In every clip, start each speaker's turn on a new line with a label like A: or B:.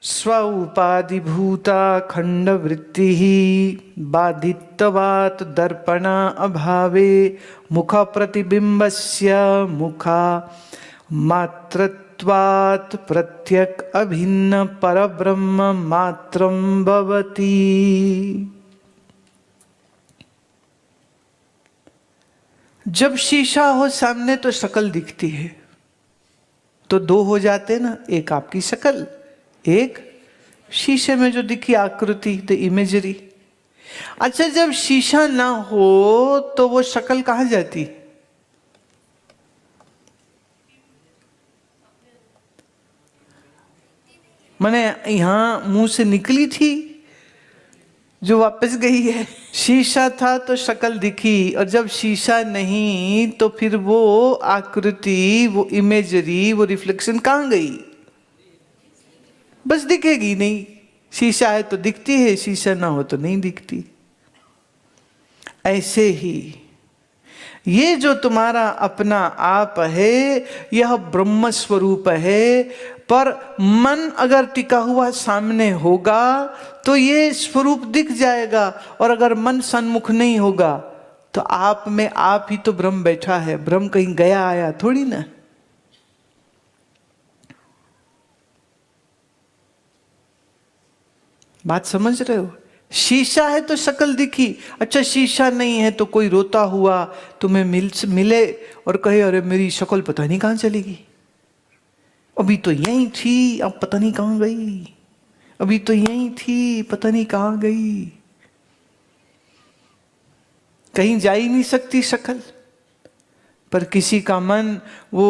A: स्व उपाधिभूता खंडवृत्ति बाधित्वात् दर्पण अभावे मुख प्रतिबिंबस्य मुखा मात्रत्वात् प्रत्यक अभिन्न परब्रह्म मात्रं भवति। जब शीशा हो सामने तो शक्ल दिखती है, तो दो हो जाते ना, एक आपकी शक्ल, एक शीशे में जो दिखी आकृति, द इमेजरी। अच्छा, जब शीशा ना हो तो वो शक्ल कहाँ जाती? मैंने यहां मुंह से निकली थी जो वापस गई है। शीशा था तो शक्ल दिखी, और जब शीशा नहीं तो फिर वो आकृति, वो इमेजरी, वो रिफ्लेक्शन कहाँ गई? बस दिखेगी नहीं। शीशा है तो दिखती है, शीशा ना हो तो नहीं दिखती। ऐसे ही ये जो तुम्हारा अपना आप है, यह ब्रह्म स्वरूप है, पर मन अगर टिका हुआ सामने होगा तो ये स्वरूप दिख जाएगा, और अगर मन सन्मुख नहीं होगा तो आप में आप ही तो ब्रह्म बैठा है, ब्रह्म कहीं गया आया थोड़ी ना। बात समझ रहे हो? शीशा है तो शक्ल दिखी। अच्छा, शीशा नहीं है तो कोई रोता हुआ तुम्हें मिले और कहे अरे मेरी शक्ल पता नहीं कहां चलेगी, अभी तो यहीं थी अब पता नहीं कहां गई, अभी तो यहीं थी पता नहीं कहां गई। कहीं जा ही नहीं सकती शक्ल। पर किसी का मन वो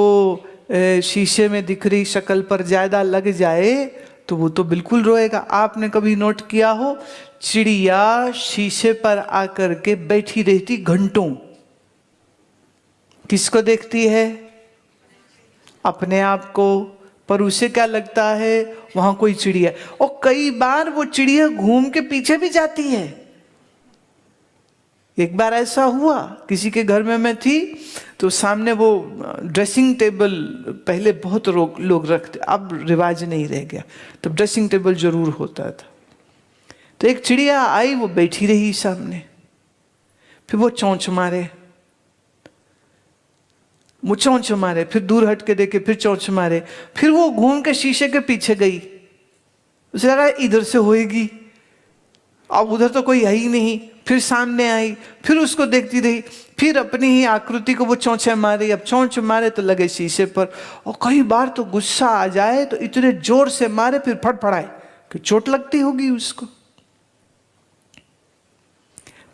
A: शीशे में दिख रही शक्ल पर ज्यादा लग जाए तो वो तो बिल्कुल रोएगा। आपने कभी नोट किया हो, चिड़िया शीशे पर आकर के बैठी रहती घंटों, किसको देखती है? अपने आप को। पर उसे क्या लगता है वहां कोई चिड़िया, और कई बार वो चिड़िया घूम के पीछे भी जाती है। एक बार ऐसा हुआ, किसी के घर में मैं थी तो सामने वो ड्रेसिंग टेबल, पहले बहुत लोग रखते, अब रिवाज नहीं रह गया, तो ड्रेसिंग टेबल जरूर होता था। तो एक चिड़िया आई, वो बैठी रही सामने, फिर वो चोंच मारे, वो चोंच मारे, फिर दूर हट के देखे, फिर चोंच मारे, फिर वो घूम के शीशे के पीछे गई। उसे लगा इधर से होएगी, अब उधर तो कोई है ही नहीं। फिर सामने आई, फिर उसको देखती रही, फिर अपनी ही आकृति को वो चोंचे मारी। अब चोंच मारे तो लगे शीशे पर, और कई बार तो गुस्सा आ जाए तो इतने जोर से मारे फिर फड़फड़ाए कि चोट लगती होगी उसको।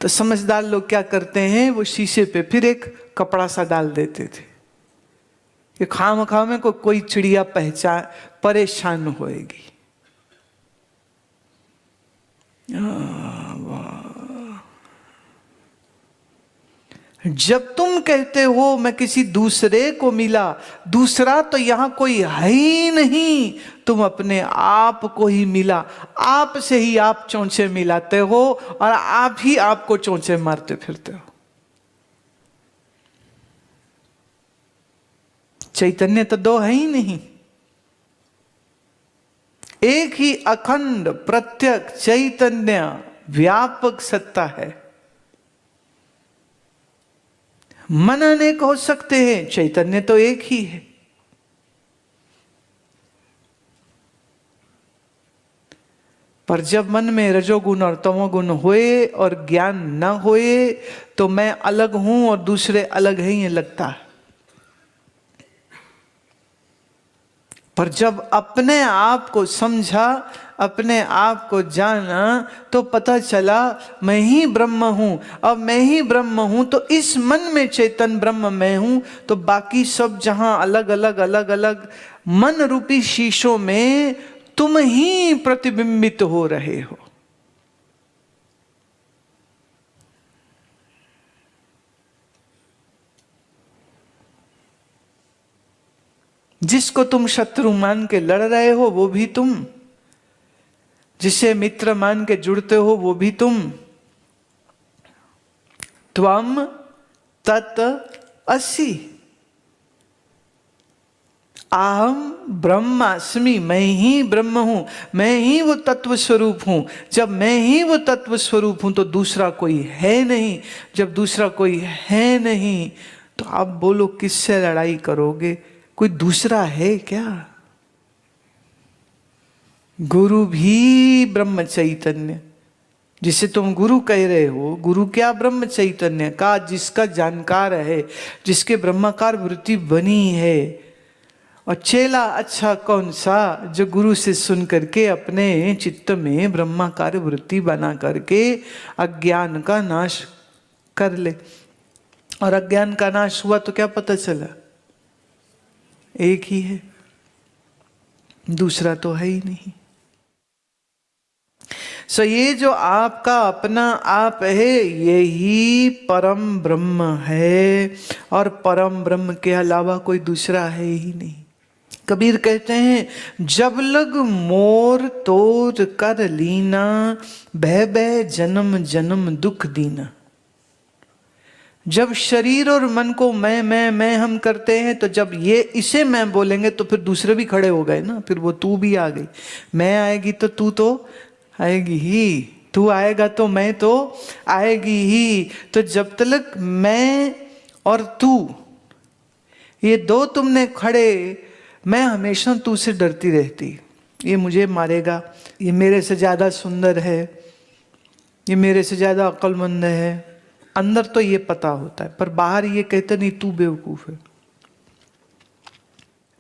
A: तो समझदार लोग क्या करते हैं, वो शीशे पे फिर एक कपड़ा सा डाल देते थे कि खामखा में को कोई चिड़िया परेशान होएगी। जब तुम कहते हो मैं किसी दूसरे को मिला, दूसरा तो यहां कोई है ही नहीं, तुम अपने आप को ही मिला। आप से ही आप चोंचे मिलाते हो और आप ही आपको चोंचे मारते फिरते हो। चैतन्य तो दो है ही नहीं, एक ही अखंड प्रत्यक चैतन्य व्यापक सत्ता है। मन अनेक हो सकते हैं, चैतन्य तो एक ही है। पर जब मन में रजोगुण और तमोगुण होए और ज्ञान न होए तो मैं अलग हूं और दूसरे अलग हैं ये लगता है। पर जब अपने आप को समझा, अपने आप को जाना, तो पता चला मैं ही ब्रह्म हूं। अब मैं ही ब्रह्म हूं तो इस मन में चेतन ब्रह्म मैं हूं, तो बाकी सब जहां अलग अलग अलग अलग मन रूपी शीशों में तुम ही प्रतिबिंबित हो रहे हो। जिसको तुम शत्रु मान के लड़ रहे हो वो भी तुम, जिसे मित्र मान के जुड़ते हो वो भी तुम। त्वम तत् असि। अहम ब्रह्मास्मि, मैं ही ब्रह्म हूं, मैं ही वो तत्व स्वरूप हूं। जब मैं ही वो तत्व स्वरूप हूं तो दूसरा कोई है नहीं। जब दूसरा कोई है नहीं तो आप बोलो किससे लड़ाई करोगे? कोई दूसरा है क्या? गुरु भी ब्रह्म चैतन्य, जिसे तुम गुरु कह रहे हो, गुरु क्या? ब्रह्म चैतन्य का, जिसका जानकार है, जिसके ब्रह्माकार वृत्ति बनी है। और चेला अच्छा कौन सा? जो गुरु से सुन करके अपने चित्त में ब्रह्माकार वृत्ति बना करके अज्ञान का नाश कर ले। और अज्ञान का नाश हुआ तो क्या पता चला? एक ही है, दूसरा तो है ही नहीं। सो ये जो आपका अपना आप है, यही परम ब्रह्म है, और परम ब्रह्म के अलावा कोई दूसरा है ही नहीं। कबीर कहते हैं, जब लग मोर तोर कर लीना, बह बह जन्म जन्म दुख दीना। जब शरीर और मन को मैं हम करते हैं, तो जब ये इसे मैं बोलेंगे तो फिर दूसरे भी खड़े हो गए ना, फिर वो तू भी आ गई। मैं आएगी तो तू तो आएगी ही, तू आएगा तो मैं तो आएगी ही। तो जब तक मैं और तू ये दो तुमने खड़े, मैं हमेशा तू से डरती रहती। ये मुझे मारेगा, ये मेरे से ज़्यादा सुंदर है, ये मेरे से ज़्यादा अक्लमंद है। अंदर तो ये पता होता है, पर बाहर ये कहते नहीं तू बेवकूफ़ है।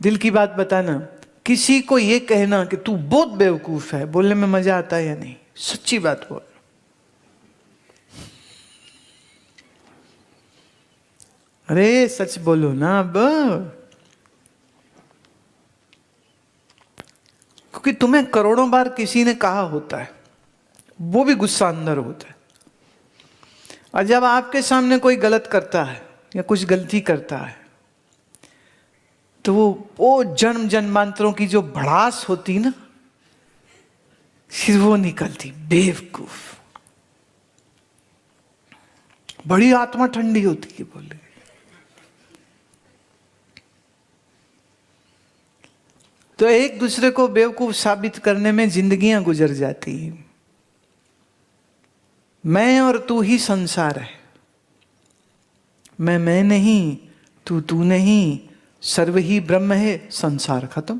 A: दिल की बात बताना, किसी को ये कहना कि तू बहुत बेवकूफ़ है, बोलने में मज़ा आता है या नहीं? सच्ची बात बोल। अरे सच बोलो ना अब, क्योंकि तुम्हें करोड़ों बार किसी ने कहा होता है, वो भी गुस्सा अंदर होता है। और जब आपके सामने कोई गलत करता है या कुछ गलती करता है, तो वो जन्म जन्मांतरों की जो भड़ास होती ना, फिर वो निकलती, बेवकूफ। बड़ी आत्मा ठंडी होती है बोले। तो एक दूसरे को बेवकूफ साबित करने में जिंदगियां गुजर जाती हैं। मैं और तू ही संसार है, मैं नहीं, तू नहीं, सर्व ही ब्रह्म है, संसार खत्म।